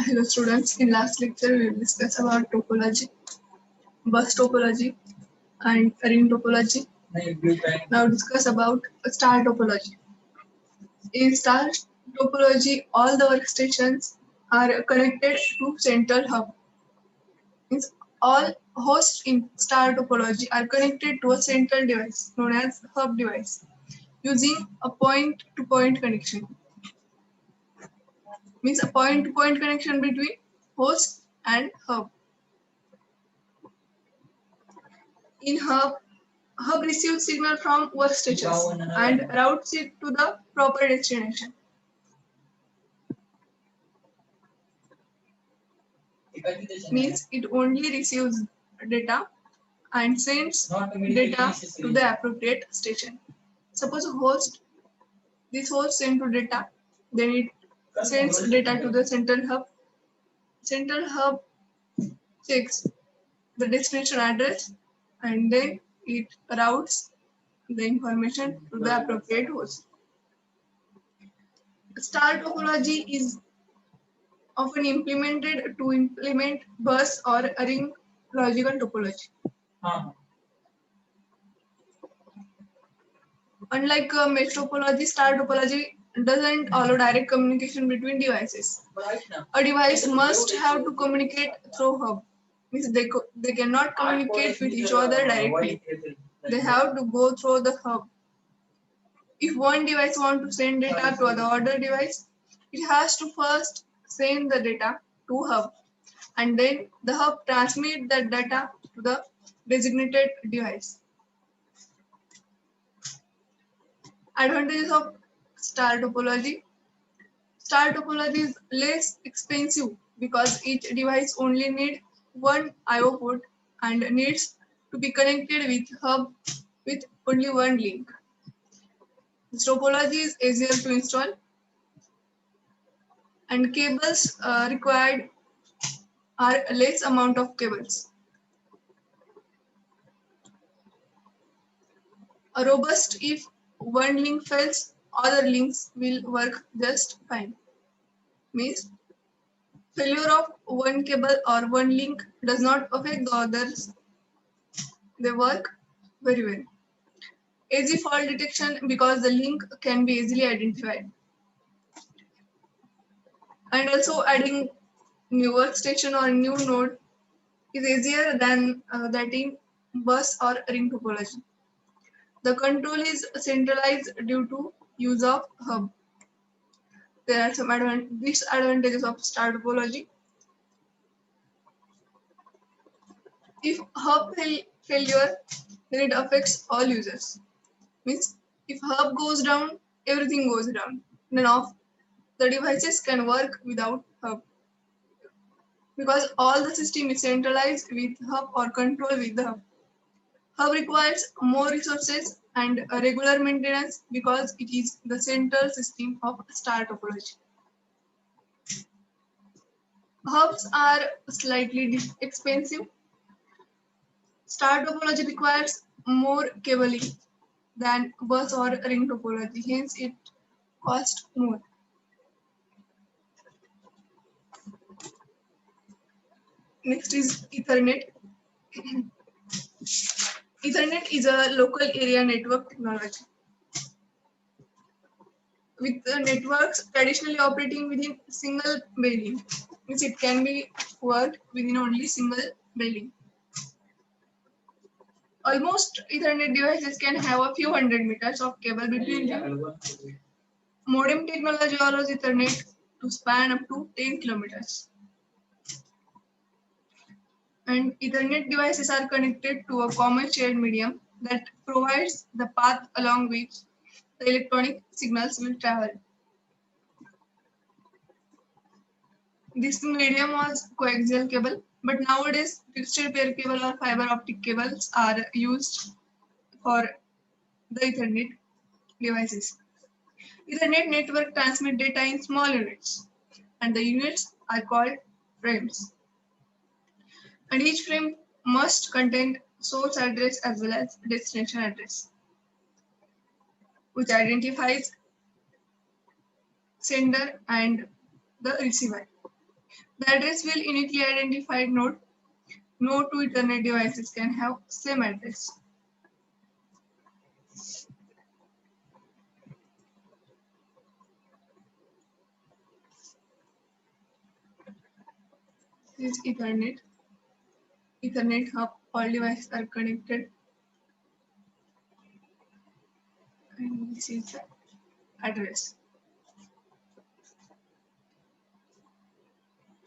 Hello students, in last lecture we will discuss about topology, bus topology and ring topology. Now discuss about star topology. In star topology, all the workstations are connected to central hub. Means all hosts in star topology are connected to a central device known as hub device using a point-to-point connection. Means a point-to-point connection between host and hub. In hub receives signal from workstations and routes it to the proper destination. Means it only receives data and sends data to the appropriate station. Suppose this host sends to data, then it sends data to the central hub. Central hub checks the destination address and then it routes the information to the appropriate host. Star topology is often implemented to implement bus or ring logical topology. Unlike mesh topology, star topology doesn't allow direct communication between devices. A device must have to communicate through hub. Means they cannot communicate with each other directly. They have to go through the hub. If one device wants to send data to the other device, it has to first send the data to hub, and then the hub transmits that data to the designated device. Advantages of star topology. Star topology is less expensive because each device only needs one I/O port and needs to be connected with hub with only one link. This topology is easier to install and cables required are less amount of cables. A robust if one link fails, other links will work just fine. Means failure of one cable or one link does not affect the others. They work very well. Easy fault detection because the link can be easily identified. And also adding new workstation or new node is easier than that in bus or ring topology. The control is centralized due to use of hub. There are some disadvantages of star topology. If hub failure, then it affects all users. Means if hub goes down, everything goes down. None of the devices can work without hub. Because all the system is centralized with hub or control with the hub. Hub requires more resources and a regular maintenance because it is the central system of star topology. Hubs are slightly expensive. Star topology requires more cabling than bus or ring topology, hence it costs more. Next is Ethernet. Ethernet is a local area network technology. With the networks traditionally operating within single building, means it can be worked within only single building. Almost Ethernet devices can have a few hundred meters of cable between them. Modem technology allows Ethernet to span up to 10 kilometers. And Ethernet devices are connected to a common shared medium that provides the path along which the electronic signals will travel. This medium was coaxial cable, but nowadays twisted pair cable or fiber optic cables are used for the Ethernet devices. Ethernet network transmit data in small units, and the units are called frames. And each frame must contain source address as well as destination address, which identifies sender and the receiver. The address will uniquely identified node. No two Ethernet devices can have same address. This is Ethernet. Ethernet hub. All devices are connected. And this is the address.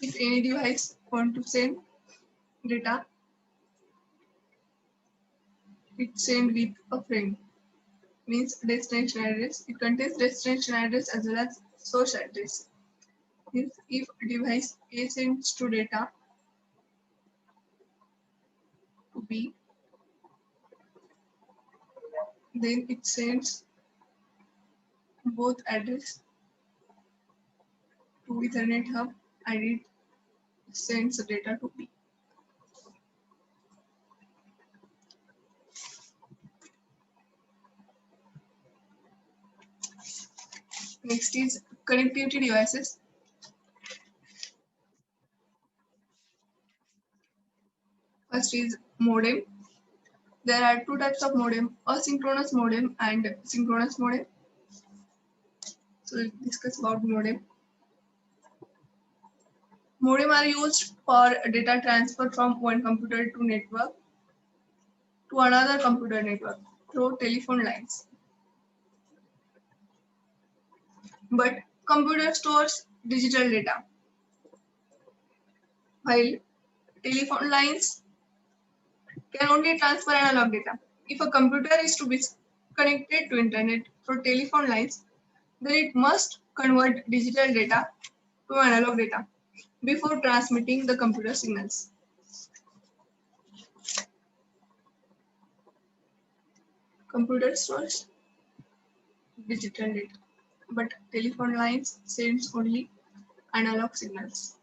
If any device want to send data, it send with a frame. Means destination address. It contains destination address as well as source address. Means if device A sends to data to B, then it sends both address to Ethernet hub and it sends the data to B. Next is connectivity devices. First is modem. There are two types of modem, asynchronous modem and synchronous modem. So we'll discuss about modem. Modem are used for data transfer from one computer to network to another computer network through telephone lines. But computer stores digital data, while telephone lines can only transfer analog data. If a computer is to be connected to internet through telephone lines, then it must convert digital data to analog data before transmitting the computer signals. Computer stores digital data, but telephone lines sends only analog signals.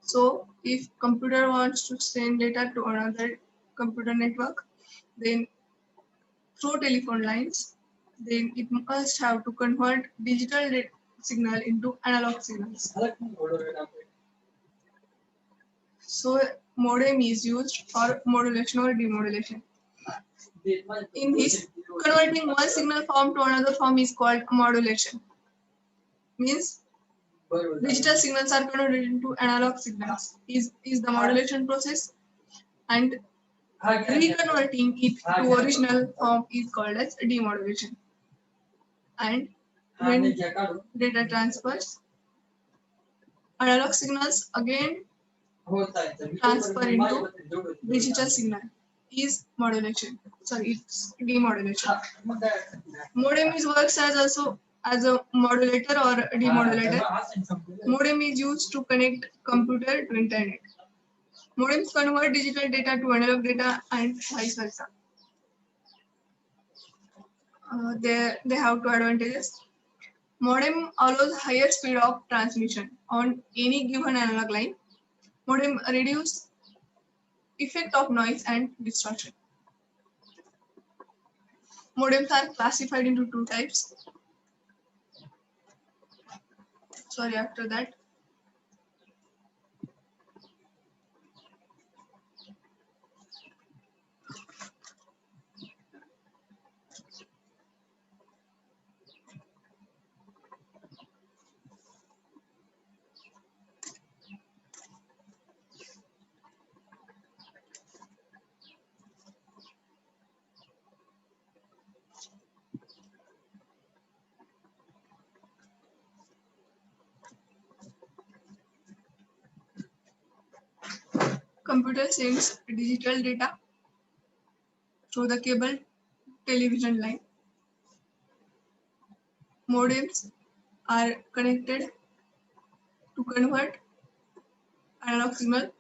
So if computer wants to send data to another computer network, then through telephone lines, then it must have to convert digital signal into analog signals. So modem is used for modulation or demodulation. In this, converting one signal form to another form is called modulation. Means digital signals are converted into analog signals is the modulation process, and reconverting it to original form is called as demodulation. And when data transfers, analog signals again transfer into digital signal is modulation. Sorry, it's demodulation. Modem is works as also as a modulator or demodulator. Modem is used to connect computer to internet. Modems convert digital data to analog data and vice versa. They have two advantages. Modem allows higher speed of transmission on any given analog line. Modem reduce effect of noise and distortion. Modems are classified into two types. Sorry, after that. Computer sends digital data through the cable television line. Modems are connected to convert analog signal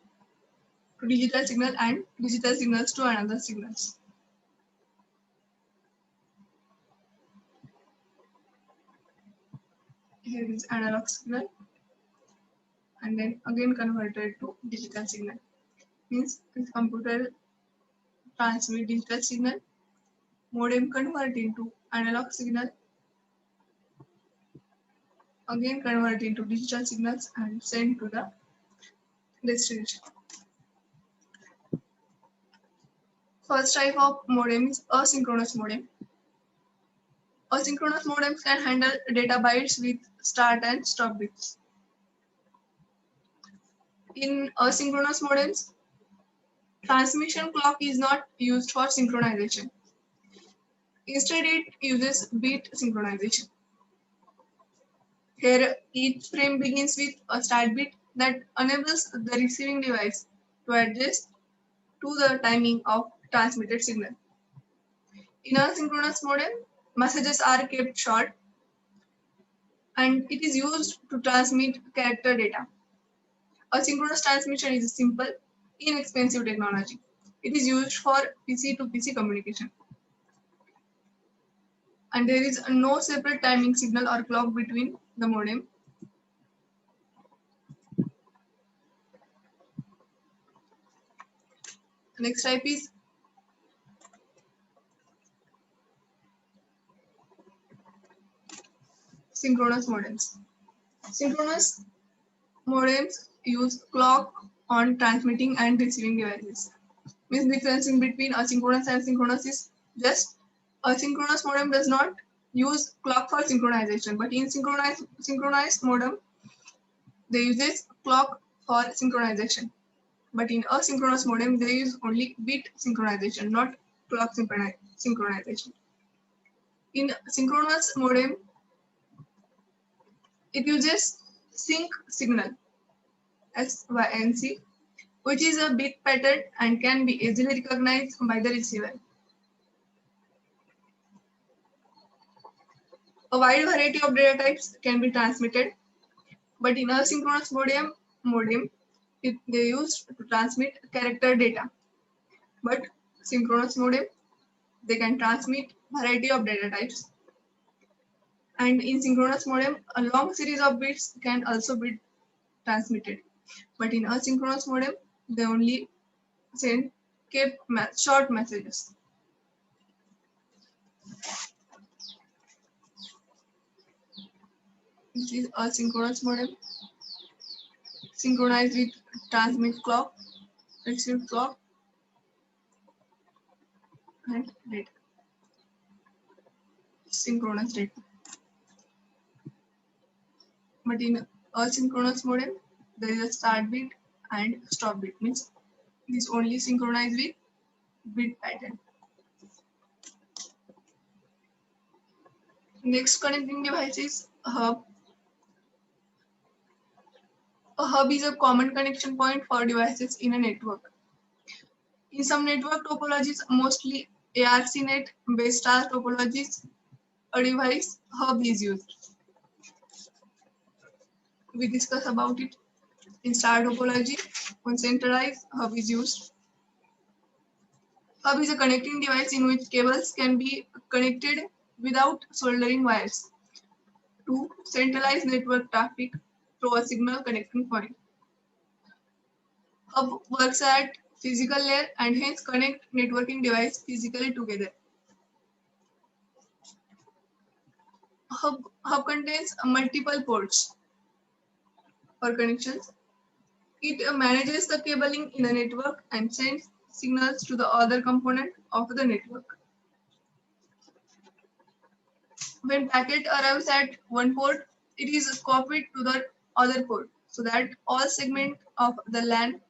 to digital signal and digital signals to another signals. Here is analog signal and then again converted to digital signal. Means this computer transmit digital signal, modem convert into analog signal, again convert into digital signals and send to the destination. First type of modem is asynchronous modem. Asynchronous modems can handle data bytes with start and stop bits. In asynchronous modems, transmission clock is not used for synchronization. Instead, it uses bit synchronization. Here, each frame begins with a start bit that enables the receiving device to adjust to the timing of transmitted signal. In asynchronous modem, messages are kept short and it is used to transmit character data. Asynchronous transmission is a simple, inexpensive technology. It is used for PC to PC communication. And there is no separate timing signal or clock between the modem. The next type is synchronous modems. Synchronous modems use clock on transmitting and receiving devices. Means the difference in between asynchronous and synchronous is just asynchronous modem does not use clock for synchronization, but in synchronized modem they use clock for synchronization. But in asynchronous modem they use only bit synchronization, not clock synchronization. In synchronous modem, it uses sync signal SYNC, which is a bit pattern and can be easily recognized by the receiver. A wide variety of data types can be transmitted, but in asynchronous modem they use to transmit character data. But synchronous modem, they can transmit variety of data types. And in synchronous modem, a long series of bits can also be transmitted. But in asynchronous modem, they only send short messages. This is asynchronous modem, synchronized with transmit clock, receive clock, and data. Synchronous data. But in asynchronous modem, there is a start bit and stop bit. Means this only synchronized with bit pattern. Next connecting device is a hub. A hub is a common connection point for devices in a network. In some network topologies, mostly ARCnet based star topologies, a device hub is used. We discuss about it. In star topology, when centralized hub is used. Hub is a connecting device in which cables can be connected without soldering wires to centralize network traffic through a signal connecting point. Hub works at physical layer and hence connect networking device physically together. Hub contains multiple ports for connections. It manages the cabling in the network and sends signals to the other component of the network. When packet arrives at one port, it is copied to the other port so that all segments of the LAN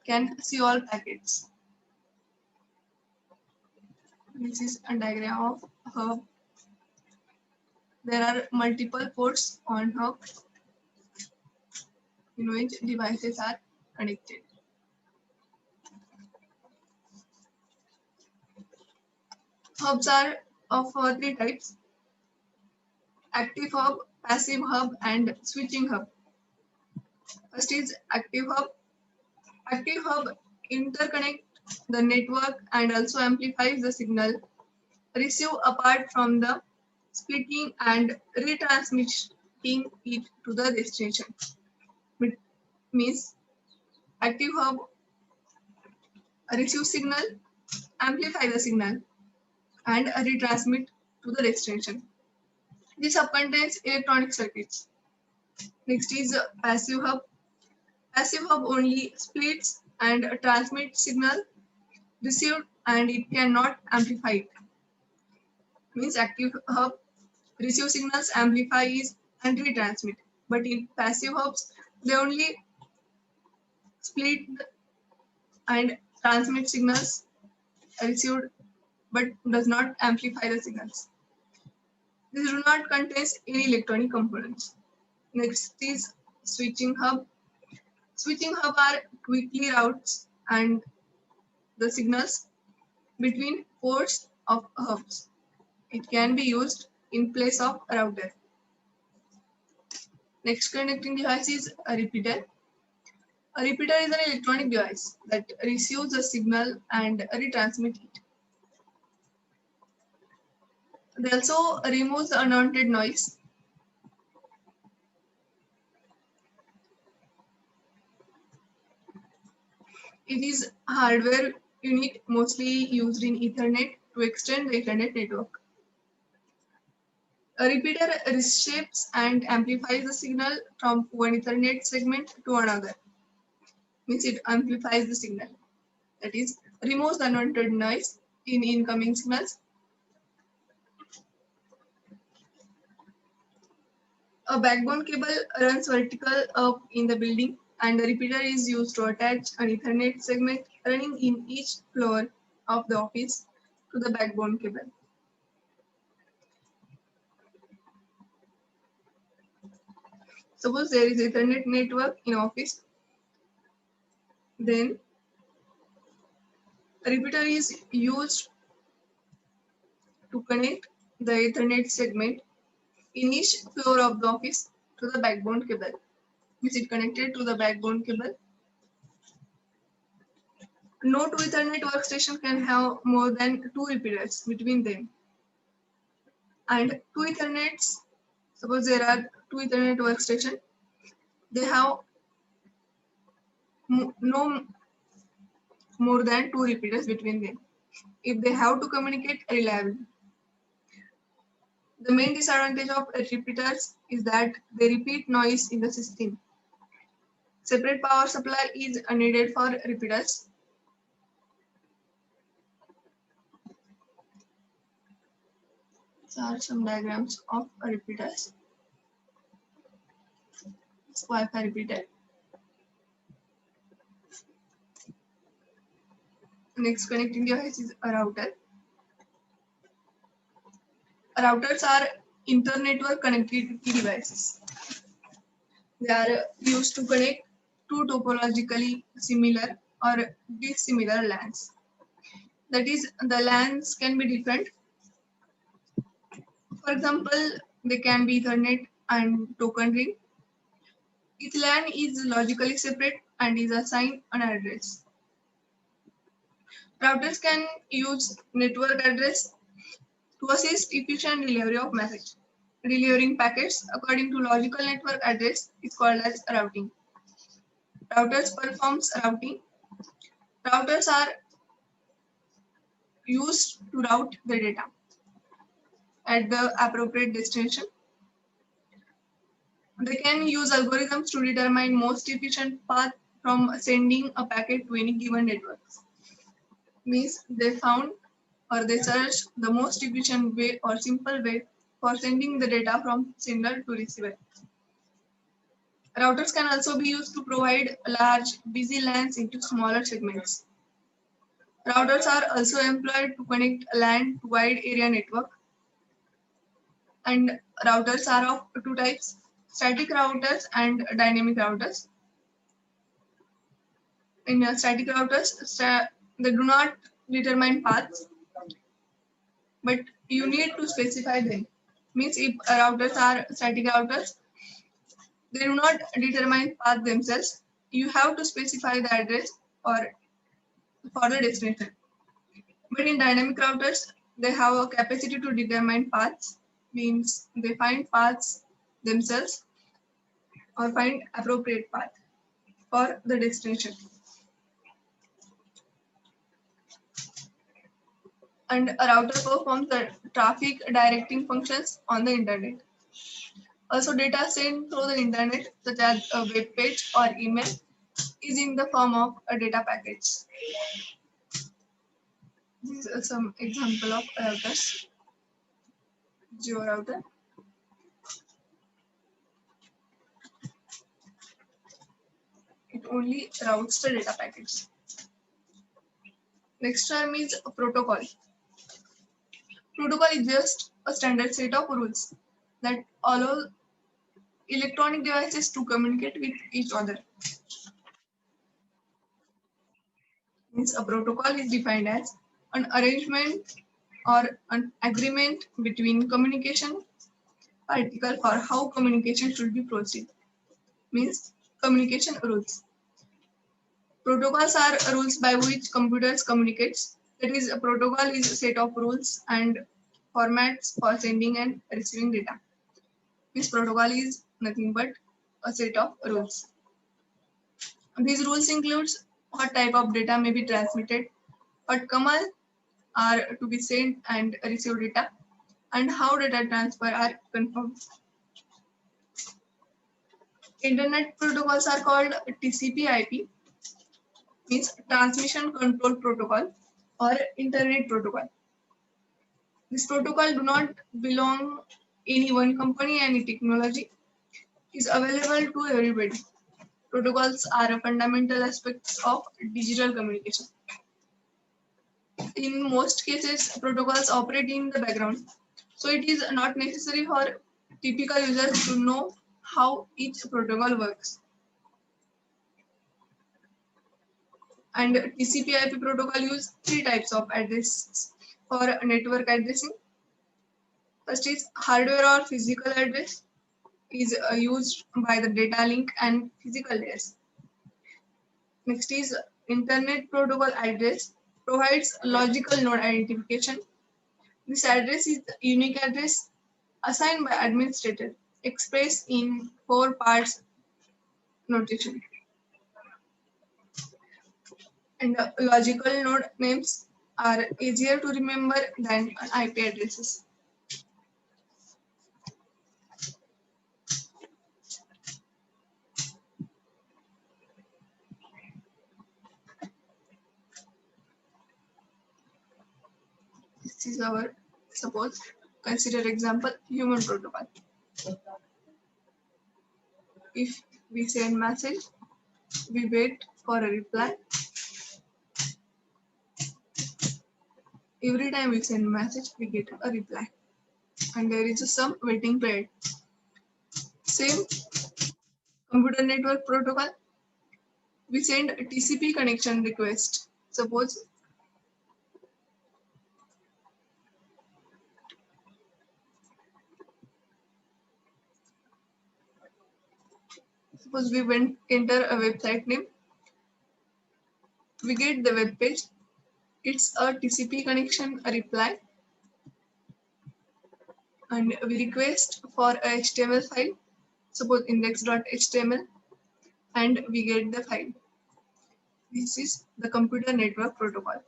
can see all packets. This is a diagram of hub. There are multiple ports on hub in which devices are connected. Hubs are of three types: active hub, passive hub, and switching hub. First is active hub. Active hub interconnect the network and also amplifies the signal received apart from the splitting and retransmitting it to the destination. It means active hub receive signal, amplify the signal, and retransmit to the destination. This hub contains electronic circuits. Next is passive hub. Passive hub only splits and transmits signal received and it cannot amplify it. Means active hub receive signals, amplifies and retransmit. But in passive hubs, they only split and transmit signals received but does not amplify the signals. These do not contain any electronic components. Next is switching hub. Switching hub are quickly routes and the signals between ports of hubs. It can be used in place of router. Next connecting device is a repeater. A repeater is an electronic device that receives a signal and retransmits it. They also remove the unwanted noise. It is hardware unit mostly used in Ethernet to extend the Ethernet network. A repeater reshapes and amplifies the signal from one Ethernet segment to another. Means it amplifies the signal. That is, removes the unwanted noise in incoming signals. A backbone cable runs vertical up in the building and the repeater is used to attach an Ethernet segment running in each floor of the office to the backbone cable. Suppose there is Ethernet network in office, then a repeater is used to connect the Ethernet segment in each floor of the office to the backbone cable. Is it connected to the backbone cable? No two Ethernet workstation can have more than two repeaters between them. And two Ethernets, suppose there are two Ethernet workstations, they have no more than two repeaters between them if they have to communicate reliably. The main disadvantage of repeaters is that they repeat noise in the system. Separate power supply is needed for repeaters. These are some diagrams of repeaters. Wi-Fi repeater. Next connecting device is a router. Routers are inter-network connectivity devices. They are used to connect two topologically similar or dissimilar LANs. That is, the LANs can be different. For example, they can be Ethernet and token ring. Each LAN is logically separate and is assigned an address. Routers can use network address to assist efficient delivery of message. Delivering packets according to logical network address is called as routing. Routers performs routing. Routers are used to route the data at the appropriate destination. They can use algorithms to determine most efficient path from sending a packet to any given network. Means they found or they search the most efficient way or simple way for sending the data from sender to receiver. Routers can also be used to provide large busy LANs into smaller segments. Routers are also employed to connect LAN to wide area network. And routers are of two types, static routers and dynamic routers. In static routers, they do not determine paths, but you need to specify them. Means if routers are static routers, they do not determine path themselves. You have to specify the address or for the destination. But in dynamic routers, they have a capacity to determine paths, means they find paths themselves or find appropriate path for the destination. And a router performs the traffic directing functions on the internet. Also, data sent through the internet, such as a web page or email, is in the form of a data packets. These are some example of routers. Geo router. It only routes the data packets. Next term is a protocol. Protocol is just a standard set of rules that allow electronic devices to communicate with each other. Means a protocol is defined as an arrangement or an agreement between communication particle for how communication should be proceeded. Means communication rules. Protocols are rules by which computers communicate. That is, a protocol is a set of rules and formats for sending and receiving data. This protocol is nothing but a set of rules. These rules includes what type of data may be transmitted, what commands are to be sent and received data, and how data transfer are confirmed. Internet protocols are called TCP/IP, means Transmission Control Protocol or Internet Protocol. This protocol do not belong any one company, any technology is available to everybody. Protocols are fundamental aspects of digital communication. In most cases, protocols operate in the background, so it is not necessary for typical users to know how each protocol works. And TCP/IP protocol use three types of addresses for network addressing. First is hardware or physical address, is used by the data link and physical layers. Next is Internet Protocol address, provides logical node identification. This address is the unique address assigned by administrator, expressed in 4 parts notation. And logical node names are easier to remember than IP addresses. This is our, suppose, consider example, human protocol. If we send message, we wait for a reply. Every time we send message, we get a reply. And there is some waiting period. Same computer network protocol, we send a TCP connection request. Suppose we enter a website name, we get the web page. It's a TCP connection reply, and we request for a HTML file, suppose index.html, and we get the file. This is the computer network protocol.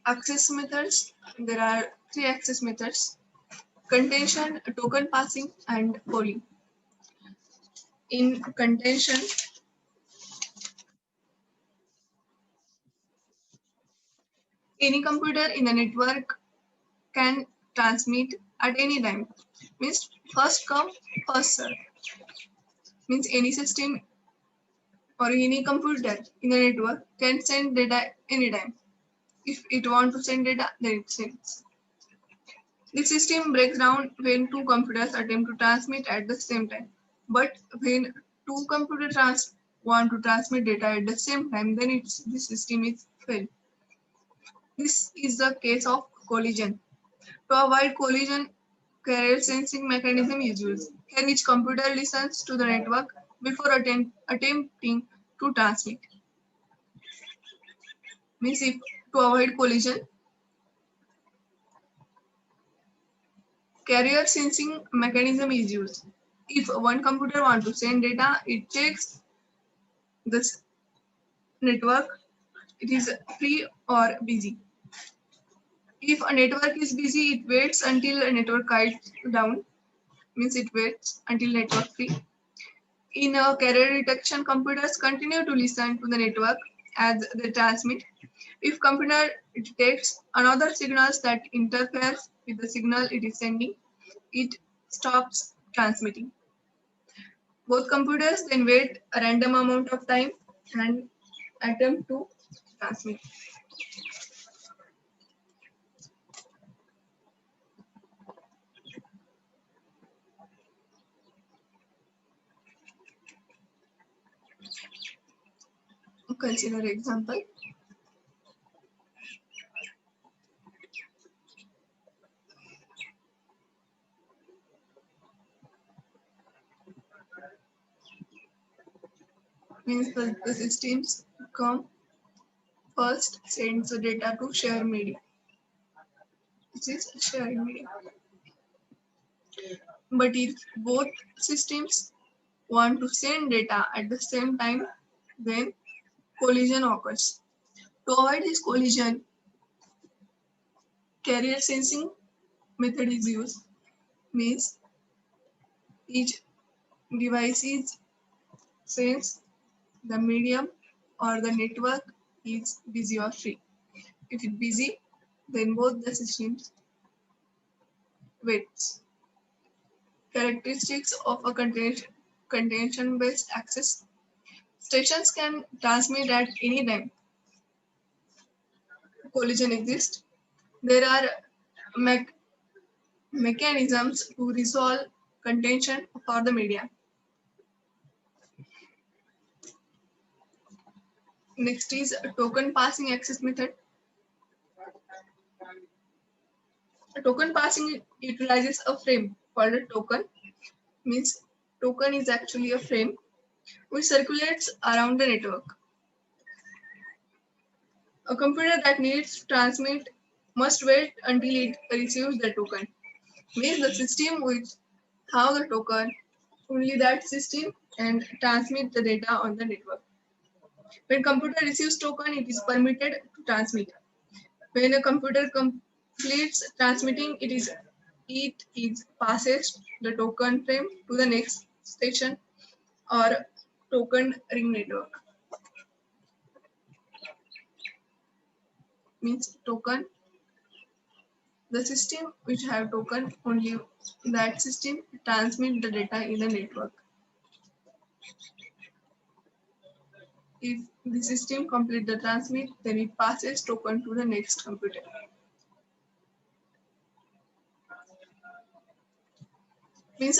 Access methods, there are 3 access methods: contention, token passing, and polling. In contention, any computer in the network can transmit at any time. Means first come, first serve. Means any system or any computer in the network can send data anytime. If it wants to send data, then it sends. The system breaks down when 2 computers attempt to transmit at the same time. But when 2 computers want to transmit data at the same time, then the system is failed. This is the case of collision. To avoid collision, carrier sensing mechanism is used. Here each computer listens to the network before attempting to transmit. Means if to avoid collision, carrier sensing mechanism is used. If one computer wants to send data, it checks this network, it is free or busy. If a network is busy, it waits until a network quiets down, means it waits until network free. In a carrier detection, computers continue to listen to the network as they transmit. If computer detects another signals that interferes with the signal it is sending, it stops transmitting. Both computers then wait a random amount of time and attempt to transmit. Consider example. Means the systems come first, sends the data to share media. This is sharing media. But if both systems want to send data at the same time, then collision occurs. To avoid this collision, carrier sensing method is used. Means each device is sense the medium or the network is busy or free. If it's busy, then both the systems waits. Characteristics of a contention-based access. Stations can transmit at any time. Collision exists. There are mechanisms to resolve contention for the media. Next is a token passing access method. A token passing utilizes a frame called a token. Means token is actually a frame which circulates around the network. A computer that needs to transmit must wait until it receives the token. Means the system which have the token, only that system and transmit the data on the network. When computer receives token, it is permitted to transmit. When a computer completes transmitting, it is passes the token frame to the next station or token ring network. Means token, the system which have token, only that system transmit the data in the network. If the system complete the transmit, then it passes token to the next computer. Means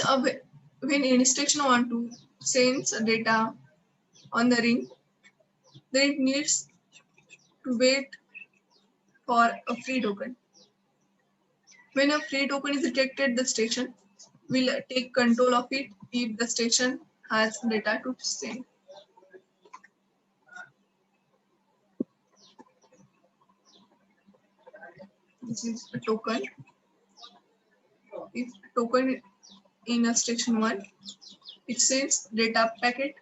when any station want to send data on the ring, then it needs to wait for a free token. When a free token is detected, the station will take control of it if the station has data to send. This is a token. If token in a station 1, it sends data packet.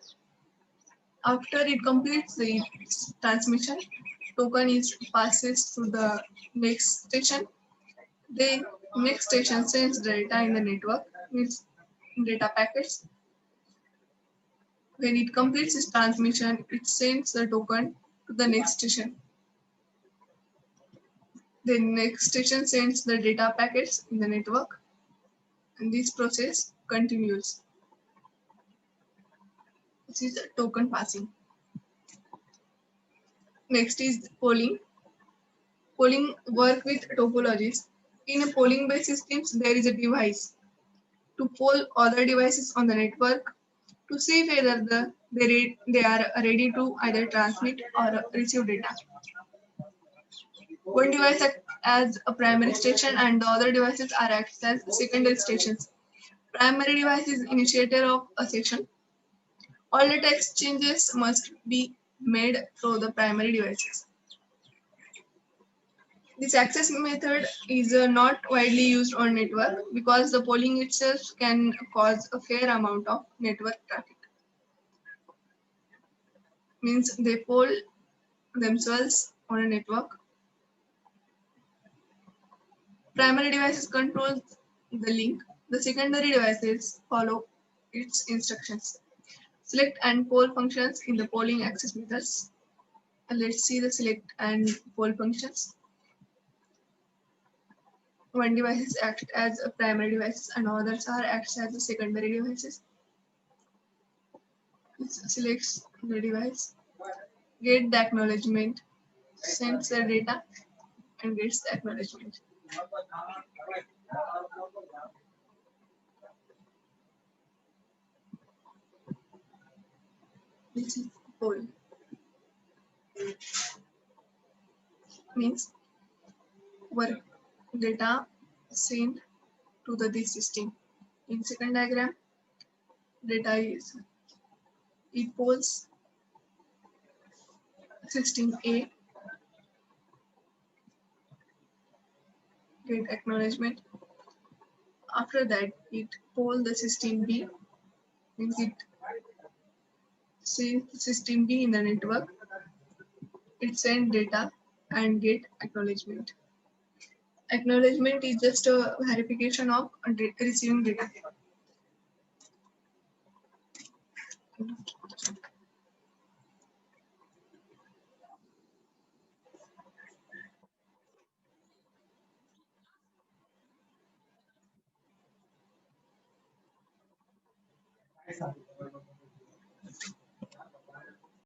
After it completes the transmission, token is passes to the next station. The next station sends data in the network with data packets. When it completes its transmission, it sends the token to the next station. The next station sends the data packets in the network, and this process continues. This is token passing. Next is polling. Polling work with topologies. In a polling-based systems, there is a device to poll other devices on the network to see whether they are ready to either transmit or receive data. One device acts as a primary station and the other devices are acts as secondary stations. Primary device is initiator of a session. All data exchanges must be made through the primary devices. This access method is not widely used on network because the polling itself can cause a fair amount of network traffic. Means they poll themselves on a network. Primary devices control the link. The secondary devices follow its instructions. Select and poll functions in the polling access methods. Let's see the select and poll functions. One device acts as a primary device and others are acts as the secondary devices. It selects the device, get the acknowledgement, sends the data, and gets the acknowledgement. This is poll. Means work data sent to the this system. In second diagram, data is it polls system A, get acknowledgement. After that, it poll the system B, means it sees system B in the network. It send data and get acknowledgement. Acknowledgement is just a verification of receiving data.